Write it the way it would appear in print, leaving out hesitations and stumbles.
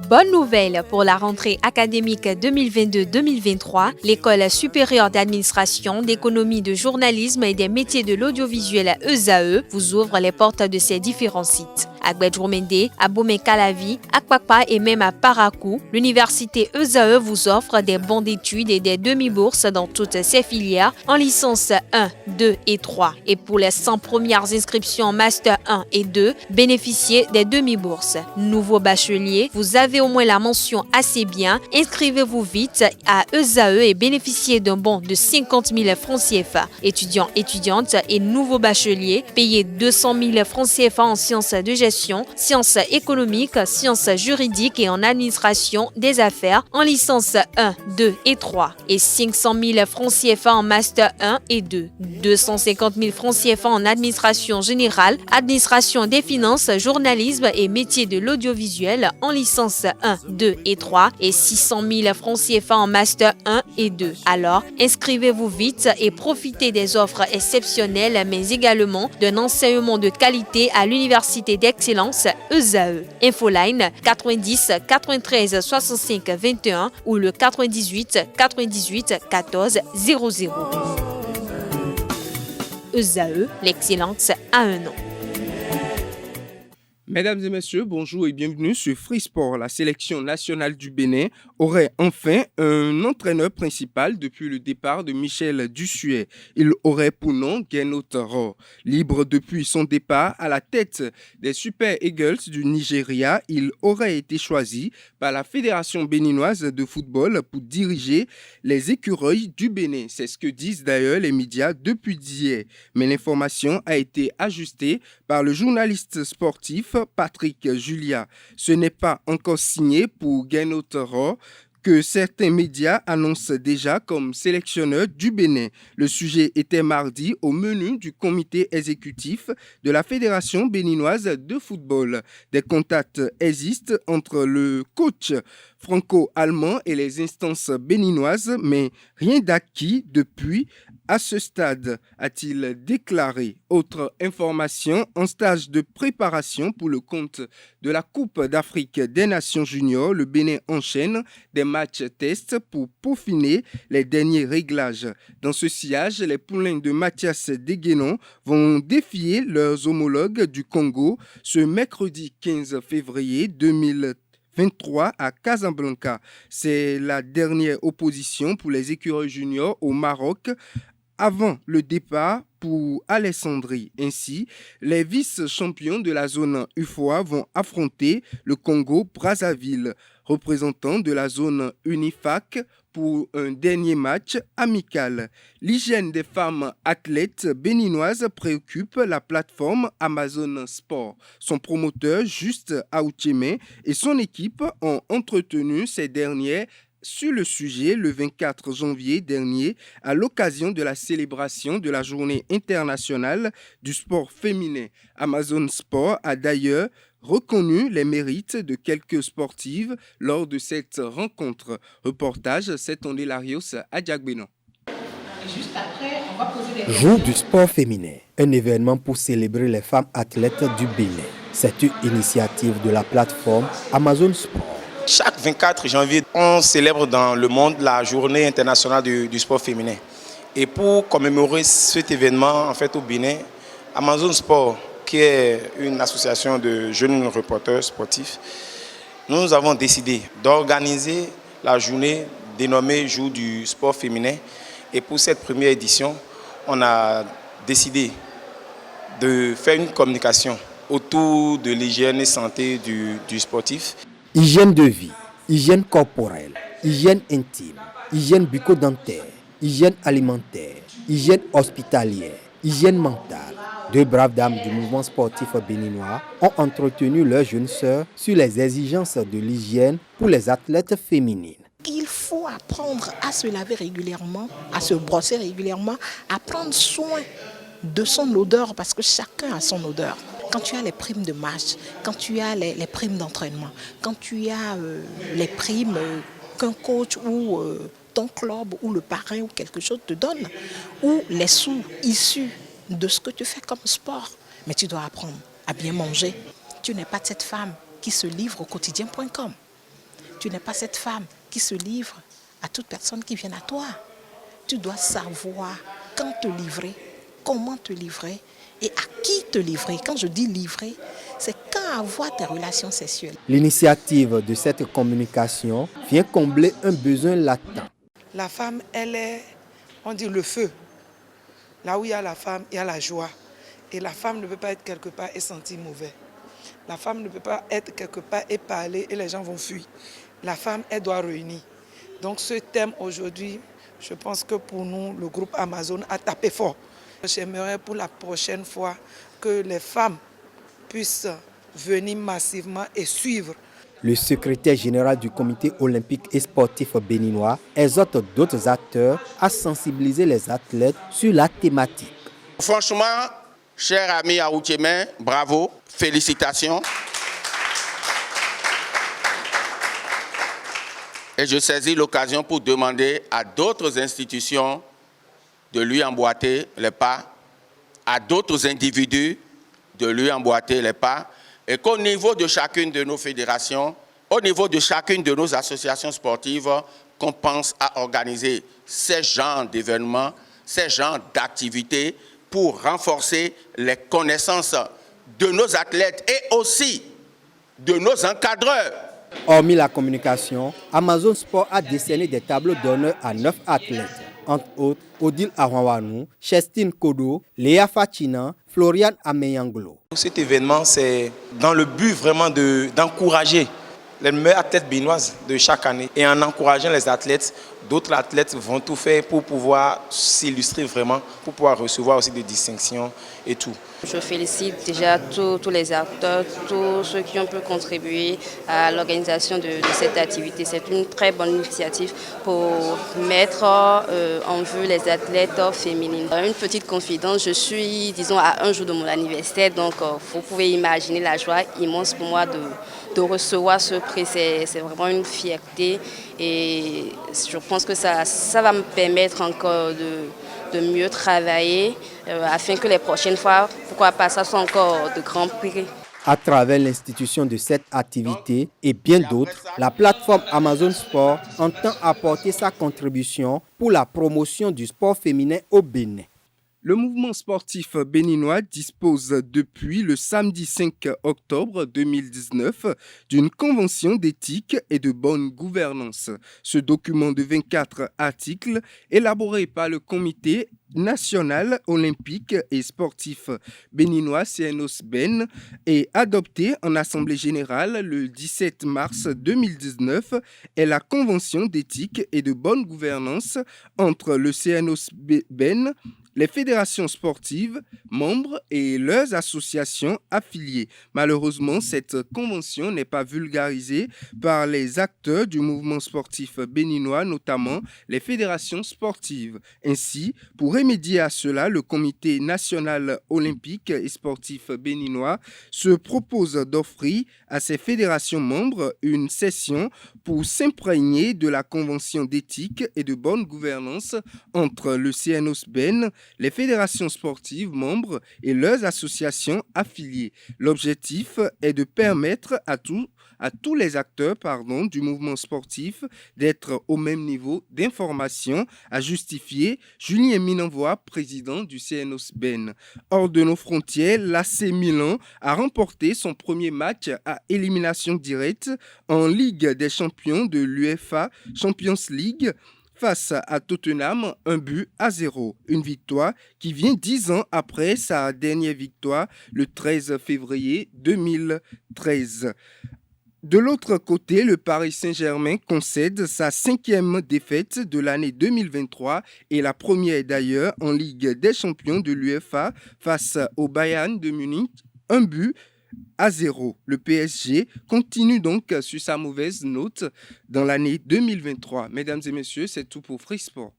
Bonne nouvelle pour la rentrée académique 2022-2023, l'École supérieure d'administration, d'économie, de journalisme et des métiers de l'audiovisuel ESAE vous ouvre les portes de ses différents sites. À Gbedjourmende, à Bomé-Calavi, à Kpakpa et même à Parakou, l'université ESAE vous offre des bons d'études et des demi-bourses dans toutes ses filières en licence 1, 2 et 3. Et pour les 100 premières inscriptions en master 1 et 2, bénéficiez des demi-bourses. Nouveau bachelier, vous avez au moins la mention assez bien. Inscrivez-vous vite à ESAE et bénéficiez d'un bon de 50 000 francs CFA. Étudiants, étudiantes et nouveaux bacheliers, payez 200 000 francs CFA en sciences de gestion, sciences économiques, sciences juridiques et en administration des affaires en licence 1, 2 et 3 et 500 000 francs CFA en master 1 et 2, 250 000 francs CFA en administration générale, administration des finances, journalisme et métiers de l'audiovisuel en licence 1, 2 et 3 et 600 000 francs CFA en master 1 et 2. Alors, inscrivez-vous vite et profitez des offres exceptionnelles mais également d'un enseignement de qualité à l'université d'excellence ESAE. Infoline 90 93 65 21 ou le 98 98 14 00. ESAE, l'excellence a un nom. Mesdames et messieurs, bonjour et bienvenue sur Free Sport. La sélection nationale du Bénin aurait enfin un entraîneur principal depuis le départ de Michel Dussuet. Il aurait pour nom Gernot Rohr. Libre depuis son départ à la tête des Super Eagles du Nigeria, il aurait été choisi par la Fédération béninoise de football pour diriger les écureuils du Bénin. C'est ce que disent d'ailleurs les médias depuis d'hier. Mais l'information a été ajustée par le journaliste sportif Patrick Julia. Ce n'est pas encore signé pour Gernot Rohr, que certains médias annoncent déjà comme sélectionneur du Bénin. Le sujet était mardi au menu du comité exécutif de la Fédération béninoise de football. Des contacts existent entre le coach franco-allemand et les instances béninoises, mais rien d'acquis depuis à ce stade, a-t-il déclaré. Autre information, en stage de préparation pour le compte de la Coupe d'Afrique des Nations Juniors, le Bénin enchaîne des matchs tests pour peaufiner les derniers réglages. Dans ce sillage, les poulains de Mathias Deguenon vont défier leurs homologues du Congo ce mercredi 15 février 2023 à Casablanca. C'est la dernière opposition pour les écureuils juniors au Maroc avant le départ pour Alessandrie. Ainsi, les vice-champions de la zone UFOA vont affronter le Congo-Brazzaville, représentant de la zone UNIFAC, pour un dernier match amical. L'hygiène des femmes athlètes béninoises préoccupe la plateforme Amazon Sport. Son promoteur, Juste Aoucheme, et son équipe ont entretenu ces dernières sur le sujet le 24 janvier dernier à l'occasion de la célébration de la Journée internationale du sport féminin. Amazon Sport a d'ailleurs reconnu les mérites de quelques sportives lors de cette rencontre. Reportage, c'est Larios à Diagbénon. Juste après, on va poser des Jour du sport féminin, un événement pour célébrer les femmes athlètes du Bénin. C'est une initiative de la plateforme Amazon Sport. Chaque 24 janvier, on célèbre dans le monde la journée internationale du sport féminin. Et pour commémorer cet événement en fait, au Bénin, Amazon Sport, qui est une association de jeunes reporters sportifs, nous avons décidé d'organiser la journée dénommée Jour du sport féminin. Et pour cette première édition, on a décidé de faire une communication autour de l'hygiène et santé du sportif. Hygiène de vie, hygiène corporelle, hygiène intime, hygiène bucco-dentaire, hygiène alimentaire, hygiène hospitalière, hygiène mentale. Deux braves dames du mouvement sportif béninois ont entretenu leurs jeunes sœurs sur les exigences de l'hygiène pour les athlètes féminines. Il faut apprendre à se laver régulièrement, à se brosser régulièrement, à prendre soin de son odeur parce que chacun a son odeur. Quand tu as les primes de match, quand tu as les primes d'entraînement, quand tu as les primes qu'un coach ou ton club ou le parrain ou quelque chose te donne, ou les sous issus de ce que tu fais comme sport, mais tu dois apprendre à bien manger. Tu n'es pas cette femme qui se livre au quotidien.com. Tu n'es pas cette femme qui se livre à toute personne qui vient à toi. Tu dois savoir quand te livrer, comment te livrer et à qui te livrer. Quand je dis livrer, c'est quand avoir tes relations sexuelles. L'initiative de cette communication vient combler un besoin latent. La femme, elle est, on dit le feu. Là où il y a la femme, il y a la joie. Et la femme ne peut pas être quelque part et sentir mauvais. La femme ne peut pas être quelque part et parler et les gens vont fuir. La femme, elle doit réunir. Donc ce thème aujourd'hui, je pense que pour nous, le groupe Amazon a tapé fort. J'aimerais pour la prochaine fois que les femmes puissent venir massivement et suivre. Le secrétaire général du comité olympique et sportif béninois exhorte d'autres acteurs à sensibiliser les athlètes sur la thématique. Franchement, cher ami Aoutiemen, bravo, félicitations. Et je saisis l'occasion pour demander à d'autres institutions de lui emboîter les pas, à d'autres individus de lui emboîter les pas, et qu'au niveau de chacune de nos fédérations, au niveau de chacune de nos associations sportives, qu'on pense à organiser ces genres d'événements, ces genres d'activités pour renforcer les connaissances de nos athlètes et aussi de nos encadreurs. Hormis la communication, Amazon Sport a décerné des tableaux d'honneur à 9 athlètes, entre autres Odile Aranwanou, Chestine Kodo, Léa Fatina, Florian Ameyanglo. Cet événement, c'est dans le but vraiment d'encourager les meilleures athlètes béninoises de chaque année. Et en encourageant les athlètes, d'autres athlètes vont tout faire pour pouvoir s'illustrer vraiment, pour pouvoir recevoir aussi des distinctions et tout. Je félicite déjà tous les acteurs, tous ceux qui ont pu contribuer à l'organisation de cette activité. C'est une très bonne initiative pour mettre en vue les athlètes féminines. Une petite confidence, je suis, disons, à un jour de mon anniversaire, donc vous pouvez imaginer la joie immense pour moi de recevoir ce prix. C'est vraiment une fierté et je pense que ça va me permettre encore de mieux travailler afin que les prochaines fois, pourquoi pas, ça soit encore de grands prix. À travers l'institution de cette activité et bien d'autres, la plateforme Amazon Sport entend apporter sa contribution pour la promotion du sport féminin au Bénin. Le mouvement sportif béninois dispose depuis le samedi 5 octobre 2019 d'une convention d'éthique et de bonne gouvernance. Ce document de 24 articles, élaboré par le comité national olympique et sportif béninois CNOSBEN, est adopté en assemblée générale le 17 mars 2019 est la convention d'éthique et de bonne gouvernance entre le CNOSBEN, les fédérations sportives, membres et leurs associations affiliées. Malheureusement, cette convention n'est pas vulgarisée par les acteurs du mouvement sportif béninois, notamment les fédérations sportives. Ainsi, pour remédier à cela, le comité national olympique et sportif béninois se propose d'offrir à ses fédérations membres une session pour s'imprégner de la convention d'éthique et de bonne gouvernance entre le CNOSBEN, les fédérations sportives membres et leurs associations affiliées. L'objectif est de permettre à tous les acteurs du mouvement sportif d'être au même niveau d'information, a justifié Julien Minenvoie, président du CNOSBEN. Hors de nos frontières, l'AC Milan a remporté son premier match à élimination directe en Ligue des champions de l'UEFA Champions League face à Tottenham, 1-0. Une victoire qui vient 10 ans après sa dernière victoire le 13 février 2013. De l'autre côté, le Paris Saint-Germain concède sa 5e défaite de l'année 2023 et la première d'ailleurs en Ligue des champions de l'UEFA face au Bayern de Munich, 1-0. Le PSG continue donc sur sa mauvaise note dans l'année 2023. Mesdames et messieurs, c'est tout pour Free Sport.